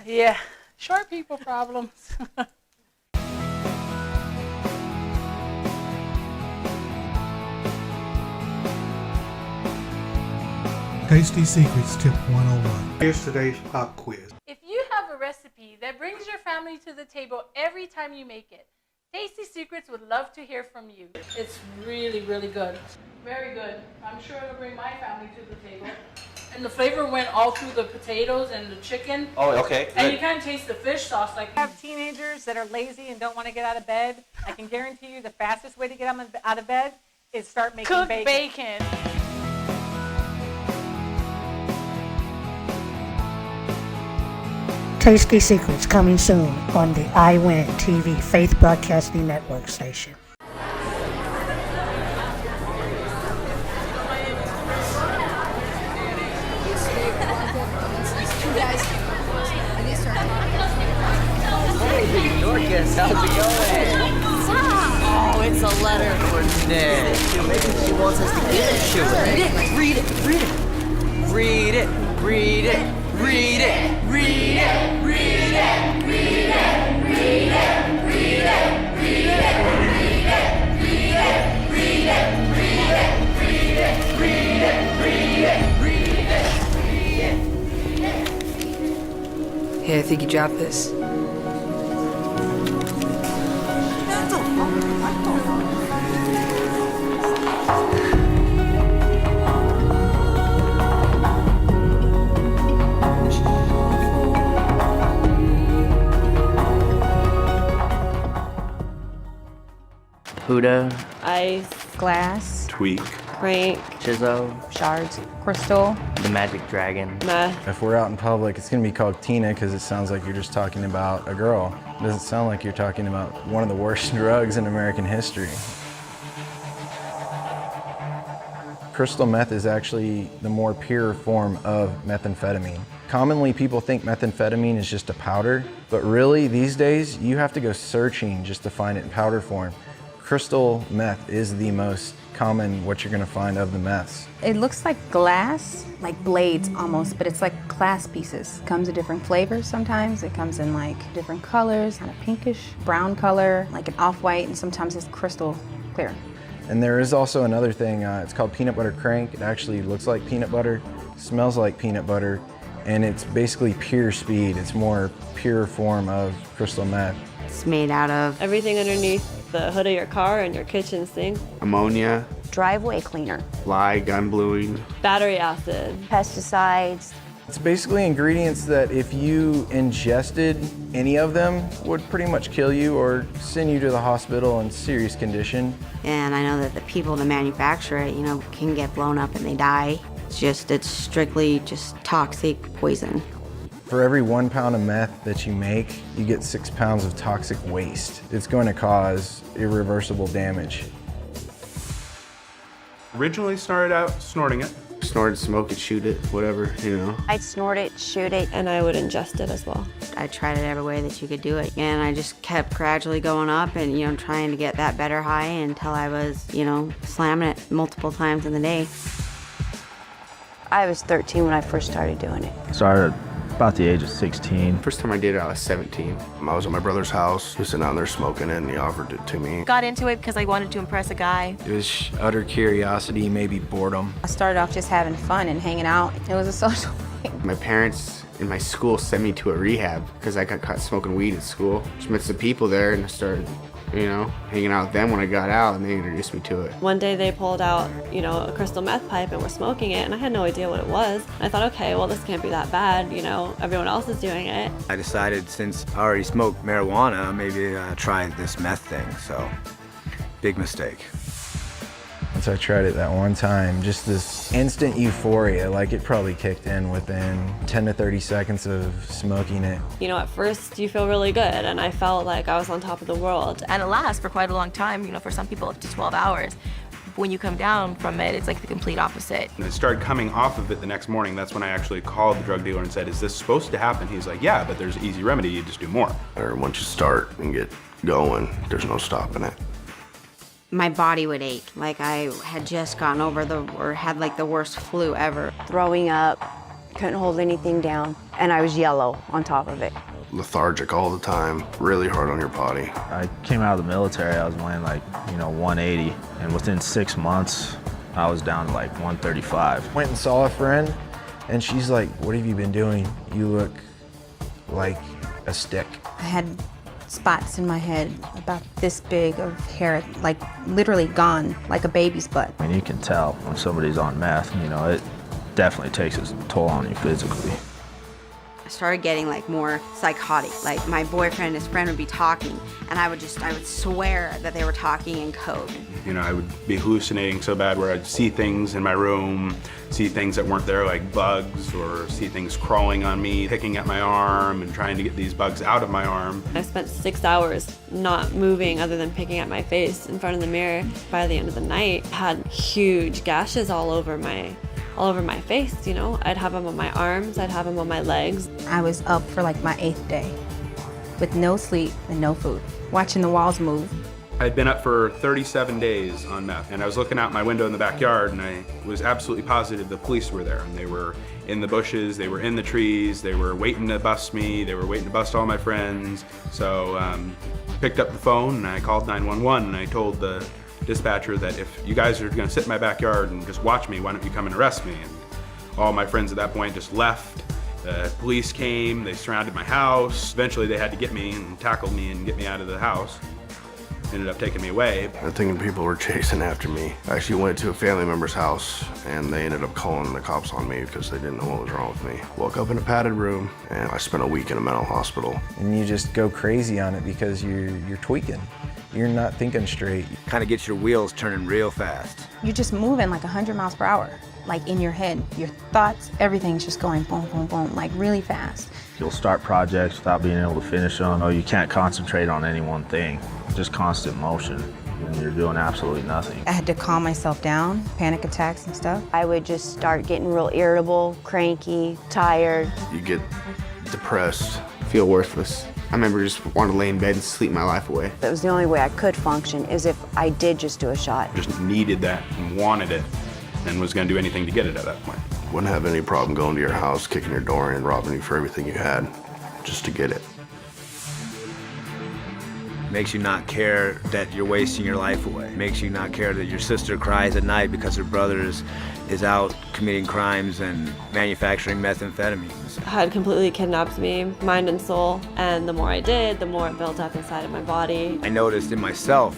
Yeah, short people problems. Tasty Secrets Tip 101. Here's today's pop quiz. If you have a recipe that brings your family to the table every time you make it, Tasty Secrets would love to hear from you. It's really, really good. Very good. I'm sure it'll bring my family to the table. And the flavor went all through the potatoes and the chicken. Oh, okay. And you Good. kind of taste the fish sauce. Like, I have teenagers that are lazy and don't want to get out of bed. I can guarantee you the fastest way to get them out of bed is start making cooked bacon. bacon. Tasty Secrets coming soon on the iWin TV Faith Broadcasting Network station. Hey, Dorcas, how's it going? Oh, it's a letter for Nick. Maybe she wants us to get it to her. Read it, read it, read it. Read it, read it, read it, read it, read it, read it, read it, read it, read it, read it, read it, read it, read it, read it, read it, read it. Hey, I think you dropped this. Huda, Ice, Glass, Tweak. Crank, Chizzo, Shards, Crystal, the Magic Dragon. Meth. If we're out in public, it's going to be called Tina because it sounds like you're just talking about a girl. It doesn't sound like you're talking about one of the worst drugs in American history. Crystal meth is actually the more pure form of methamphetamine. Commonly, people think methamphetamine is just a powder, but really, these days, you have to go searching just to find it in powder form. Crystal meth is the most common what you're gonna find of the meths. It looks like glass, like blades almost, but it's like glass pieces. Comes in different flavors sometimes. It comes in like different colors, kind of pinkish, brown color, like an off-white, and sometimes it's crystal clear. And there is also another thing, it's called peanut butter crank. It actually looks like peanut butter, smells like peanut butter, and it's basically pure speed. It's more pure form of crystal meth. It's made out of Everything underneath the hood of your car and your kitchen sink. Ammonia, Driveway cleaner. lye, gun bluing. Battery acid. pesticides. It's basically ingredients that if you ingested any of them would pretty much kill you or send you to the hospital in serious condition. And I know that the people that manufacture it, can get blown up and they die. It's strictly just toxic poison. For every 1 pound of meth that you make, you get 6 pounds of toxic waste. It's going to cause irreversible damage. Originally started out snorting it. Snorted, smoke it, shoot it, whatever, I'd snort it, shoot it. And I would ingest it as well. I tried it every way that you could do it. And I just kept gradually going up and, trying to get that better high until I was, slamming it multiple times in the day. I was 13 when I first started doing it. Started about the age of 16. First time I did it, I was 17. I was at my brother's house. He was sitting down there smoking it, and he offered it to me. Got into it because I wanted to impress a guy. It was utter curiosity, maybe boredom. I started off just having fun and hanging out. It was a social thing. My parents in my school sent me to a rehab because I got caught smoking weed at school. Just met some people there and I started, hanging out with them when I got out, and they introduced me to it. One day they pulled out, a crystal meth pipe and were smoking it, and I had no idea what it was. I thought, okay, well, this can't be that bad, everyone else is doing it. I decided since I already smoked marijuana, maybe try this meth thing, so big mistake. Once I tried it that one time, just this instant euphoria, like it probably kicked in within 10 to 30 seconds of smoking it. At first you feel really good, and I felt like I was on top of the world. And it lasts for quite a long time, for some people up to 12 hours. When you come down from it, it's like the complete opposite. And it started coming off of it the next morning. That's when I actually called the drug dealer and said, is this supposed to happen? He's like, yeah, but there's an easy remedy, you just do more. Or once you start and get going, there's no stopping it. My body would ache, like I had just gotten over had like the worst flu ever. Throwing up, couldn't hold anything down, and I was yellow on top of it. Lethargic all the time, really hard on your body. I came out of the military, I was weighing like, 180, and within 6 months, I was down to like 135. Went and saw a friend, and she's like, what have you been doing? You look like a stick. I had spots in my head about this big of hair, like literally gone, like a baby's butt. I mean, you can tell when somebody's on meth, it definitely takes its toll on you physically. I started getting like more psychotic. Like my boyfriend and his friend would be talking, and I would swear that they were talking in code. I would be hallucinating so bad where I'd see things in my room, see things that weren't there like bugs, or see things crawling on me, picking at my arm and trying to get these bugs out of my arm. I spent 6 hours not moving other than picking at my face in front of the mirror. By the end of the night, I had huge gashes all over my face, I'd have them on my arms, I'd have them on my legs. I was up for like my 8th day with no sleep and no food, watching the walls move. I'd been up for 37 days on meth, and I was looking out my window in the backyard, and I was absolutely positive the police were there. And they were in the bushes, they were in the trees, they were waiting to bust me, they were waiting to bust all my friends. So picked up the phone and I called 911, and I told the dispatcher that if you guys are gonna sit in my backyard and just watch me, why don't you come and arrest me? And all my friends at that point just left. The police came, they surrounded my house. Eventually they had to get me and tackle me and get me out of the house. Ended up taking me away. I'm thinking people were chasing after me. I actually went to a family member's house, and they ended up calling the cops on me because they didn't know what was wrong with me. Woke up in a padded room, and I spent a week in a mental hospital. And you just go crazy on it because you're tweaking. You're not thinking straight. Kind of gets your wheels turning real fast. You're just moving like 100 miles per hour, like in your head. Your thoughts, everything's just going boom, boom, boom, like really fast. You'll start projects without being able to finish them. You can't concentrate on any one thing. Just constant motion, and you're doing absolutely nothing. I had to calm myself down, panic attacks and stuff. I would just start getting real irritable, cranky, tired. You get depressed. Feel worthless. I remember just wanting to lay in bed and sleep my life away. That was the only way I could function, is if I did just do a shot. Just needed that and wanted it, and was gonna do anything to get it at that point. Wouldn't have any problem going to your house, kicking your door in, robbing you for everything you had, just to get it. Makes you not care that you're wasting your life away. Makes you not care that your sister cries at night because her brother is out committing crimes and manufacturing methamphetamines. Had completely kidnapped me, mind and soul, and the more I did, the more it built up inside of my body. I noticed in myself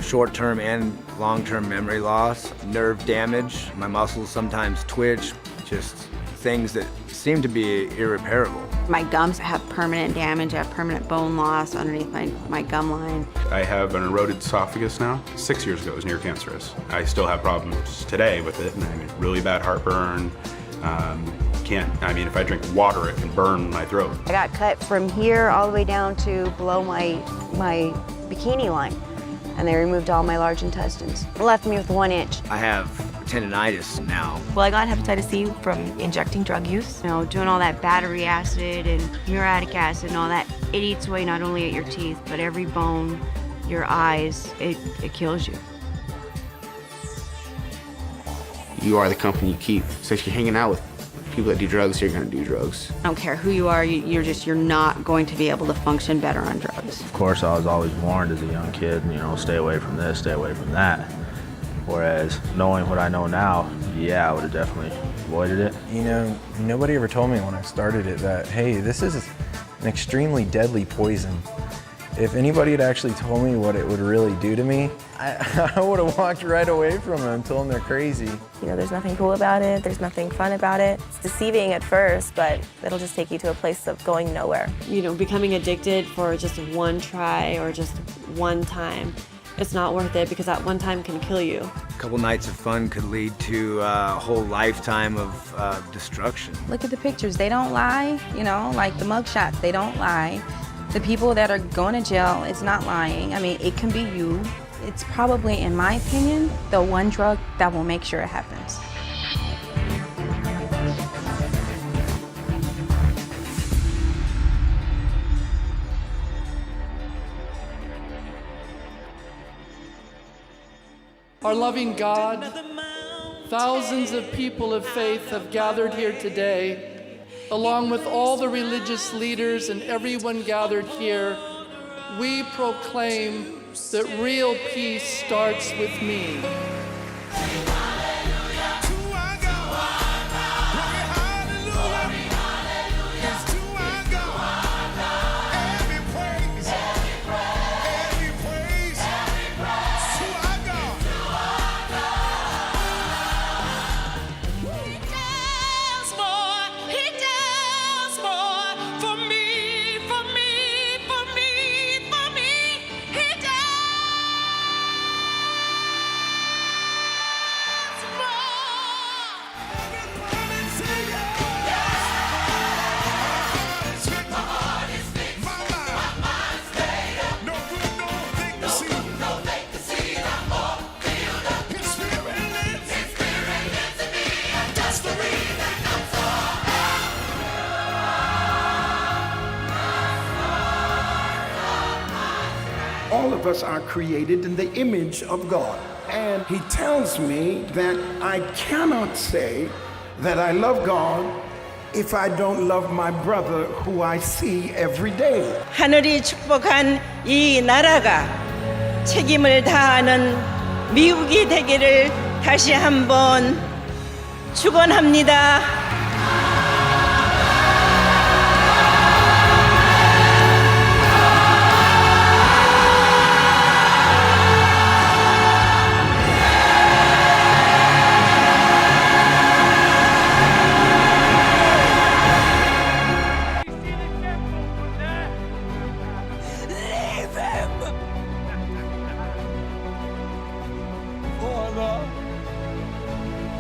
short-term and long-term memory loss, nerve damage, my muscles sometimes twitch, just things that seem to be irreparable. My gums have permanent damage. I have permanent bone loss underneath my gum line. I have an eroded esophagus now. 6 years ago, it was near cancerous. I still have problems today with it, and I mean, really bad heartburn. If I drink water, it can burn my throat. I got cut from here all the way down to below my bikini line, and they removed all my large intestines. It left me with 1 inch. I have tendinitis now. Well, I got hepatitis C from injecting drug use. Doing all that battery acid and muriatic acid and all that, it eats away not only at your teeth, but every bone, your eyes, it kills you. You are the company you keep. So if you're hanging out with people that do drugs, you're gonna do drugs. I don't care who you are, you're not going to be able to function better on drugs. Of course, I was always warned as a young kid, stay away from this, stay away from that. Whereas knowing what I know now, yeah, I would have definitely avoided it. Nobody ever told me when I started it that, hey, this is an extremely deadly poison. If anybody had actually told me what it would really do to me, I would have walked right away from them and told them they're crazy. There's nothing cool about it. There's nothing fun about it. It's deceiving at first, but it'll just take you to a place of going nowhere. Becoming addicted for just one try or just one time, it's not worth it because that one time can kill you. A couple nights of fun could lead to a whole lifetime of destruction. Look at the pictures, they don't lie, like the mug shots, they don't lie. The people that are going to jail, it's not lying. It can be you. It's probably, in my opinion, the one drug that will make sure it happens. Our loving God, Thousands of people of faith have gathered here today, along with all the religious leaders and everyone gathered here. We proclaim that real peace starts with me. All of us are created in the image of God. And he tells me that I cannot say that I love God if I don't love my brother who I see every day. 하늘이 축복한 이 나라가 책임을 다하는 미국이 되기를 다시 한번 축원합니다.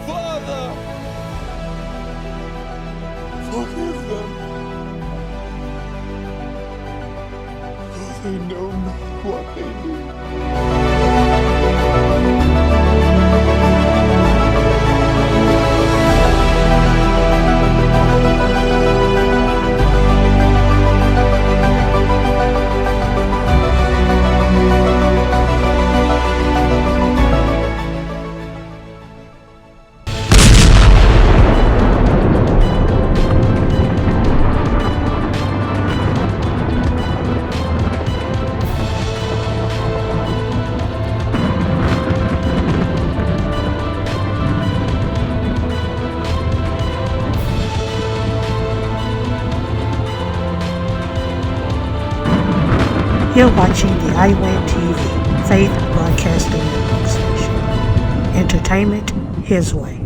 Father, forgive them, for they know not what they do. You're watching the iWin TV, Faith Broadcasting Network Station. Entertainment His way.